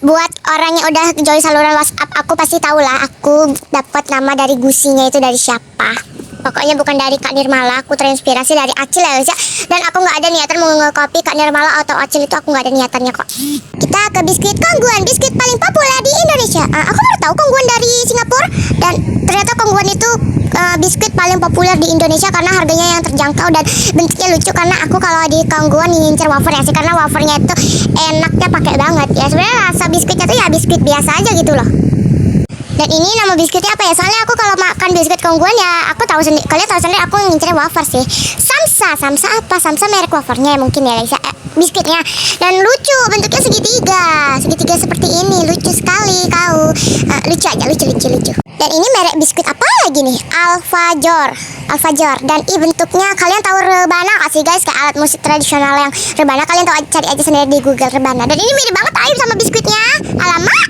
Buat orang yang udah join saluran WhatsApp aku pasti tahu lah aku dapat nama dari gusinya itu dari siapa. Pokoknya bukan dari Kak Nirmala, aku terinspirasi dari Acil ya guys ya. Dan aku nggak ada niatan mau nge-copy Kak Nirmala atau Acil, itu aku nggak ada niatannya kok. Kita ke biskuit Kongguan, biskuit paling populer di Indonesia. Aku baru tahu Kongguan dari Singapura, dan ternyata Kongguan itu biskuit paling populer di Indonesia karena harganya yang terjangkau dan bentuknya lucu. Karena aku kalau di Kongguan ngincer wafer ya sih, karena wafernya itu enaknya pakai banget ya. Sebenarnya rasa biskuitnya tuh ya biskuit biasa aja gitu loh. Dan ini nama biskuitnya apa ya? Soalnya aku kalau makan biskuit Kongguan ya aku tahu sendiri. Kalian tahu sendiri aku ngincernya wafer sih. Samsa apa? Samsa merek wafernya mungkin ya guys ya. Biskuitnya dan lucu, bentuknya segitiga seperti ini, lucu sekali kau. Lucu aja, lucu. Dan ini merek biskuit apa lagi nih? Alfajor. Dan bentuknya kalian tahu rebana gak sih guys? Kayak alat musik tradisional yang rebana, kalian tahu, cari aja sendiri di Google rebana. Dan ini mirip banget Aim sama biskuitnya. Alamak.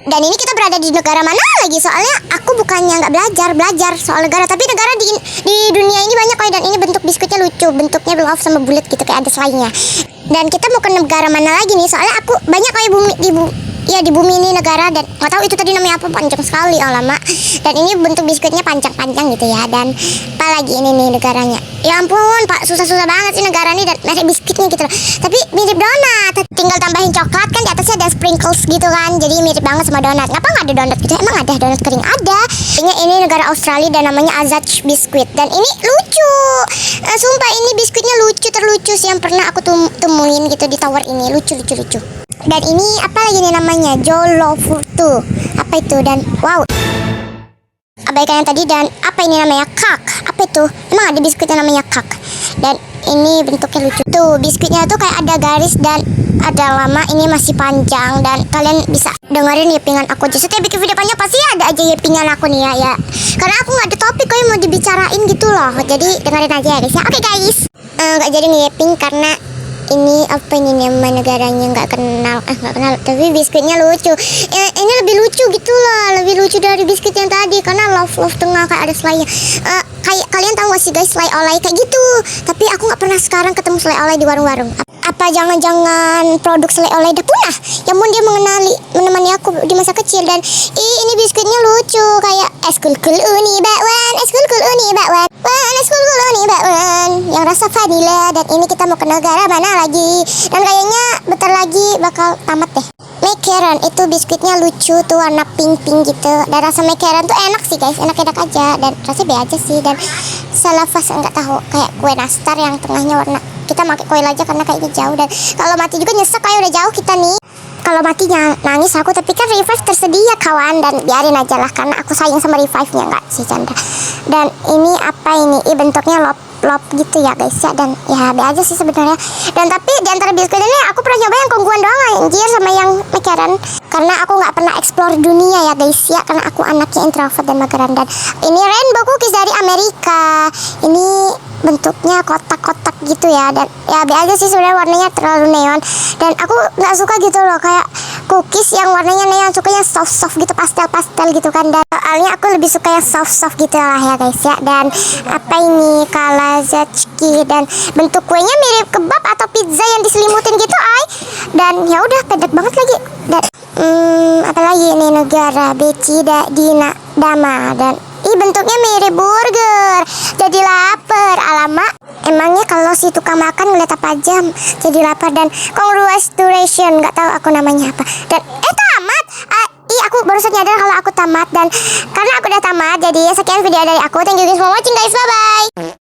Dan ini kita berada di negara mana lagi? Soalnya aku bukannya nggak belajar soal negara, tapi negara di dunia ini banyak kok. Dan ini bentuk biskuitnya lucu, bentuknya love sama bulat gitu kayak ada selainya. Dan kita mau ke negara mana lagi nih? Soalnya aku banyak kayak di bumi ini negara, dan nggak tahu itu tadi namanya apa, panjang sekali lama. Dan ini bentuk biskuitnya panjang gitu ya. Dan apa lagi ini nih negaranya? Ya ampun Pak, susah banget sih negara ini dan merek biskuitnya gitu loh. Tapi mirip donat, tinggal tambahin coklat kan di atasnya ada sprinkles gitu kan. Jadi mirip banget sama donat. Kenapa nggak ada donat gitu? Emang ada donat kering? Ada. Ini negara Australia dan namanya Azad biskuit. Dan ini lucu. Sumpah ini biskuitnya terlucu sih yang pernah aku temuin gitu di tower ini. Lucu. Dan ini apa lagi nih namanya? Jolofurtu. Apa itu? Dan wow. Abaikan yang tadi. Dan apa ini namanya? Kak. Apa itu? Emang ada biskuitnya namanya kak. Dan ini bentuknya lucu. Tuh biskuitnya tuh kayak ada garis dan ada lama, ini masih panjang. Dan kalian bisa dengerin yepingan aku aja. Setiap bikin video panjang pasti ada aja yepingan aku nih ya. Karena aku gak ada topik kok yang mau dibicarain gitu loh. Jadi dengerin aja ya guys ya. Oke guys. Gak jadi ngeyeping karena ini apa ini nama negaranya nggak kenal, tapi biskuitnya lucu. Ini lebih lucu gitu loh, lebih lucu dari biskuit yang tadi karena love tengah kayak ada selainya. Kayak kalian tahu gak sih guys selai olay kayak gitu, tapi aku nggak pernah sekarang ketemu selai olay di warung-warung. Apa jangan-jangan produk selai olay udah punah? Namun dia menemani aku di masa kecil. Dan ini biskuitnya lucu kayak eskul uni bakwan, yang rasa vanilla. Dan ini kita mau ke negara mana lagi? Dan kayaknya bentar lagi bakal tamat deh. Macaron itu biskuitnya lucu tuh, warna pink gitu. Dan rasa macaron tuh enak sih guys, enak aja. Dan rasanya be aja sih. Dan salafas enggak tahu, kayak kue nastar yang tengahnya warna. Kita pakai koil aja karena kayaknya jauh. Dan kalau mati juga nyesek kayak udah jauh kita nih. Kalau matinya nangis aku, tapi kan revive tersedia kawan. Dan biarin aja lah karena aku sayang sama revive-nya, enggak sih Chandra. Dan ini apa ini? Bentuknya lop gitu ya guys ya. Dan ya be aja sih sebenarnya. Dan tapi di antara biskuit ini aku pernah nyoba yang Kongguan doang anjir, sama yang macaron. Karena aku nggak pernah explore dunia ya guys ya, karena aku anaknya introvert dan mageran. Dan ini rainbow cookies dari Amerika. Ini bentuknya kotak-kotak gitu ya. Dan ya be aja sih sebenarnya, warnanya terlalu neon. Dan aku nggak suka gitu loh kayak cookies yang warnanya neon, sukanya soft gitu, pastel gitu kan. Dan soalnya aku lebih suka yang soft gitu lah ya guys ya. Dan apa ini? Kalazachki. Dan bentuk kuenya mirip kebab atau pizza yang diselimutin gitu dan ya udah pendek banget lagi. Dan apa lagi ini negara Becida Dina Dama. Dan bentuknya mirip burger. Jadi lapar. Alamak. Emangnya kalau si tukang makan ngeliat apa aja jadi lapar. Dan congratulations, nggak tahu aku namanya apa. Dan tamat. Aku baru nyadar kalau aku tamat. Dan karena aku udah tamat, jadi sekian video dari aku. Thank you guys for watching guys. Bye bye.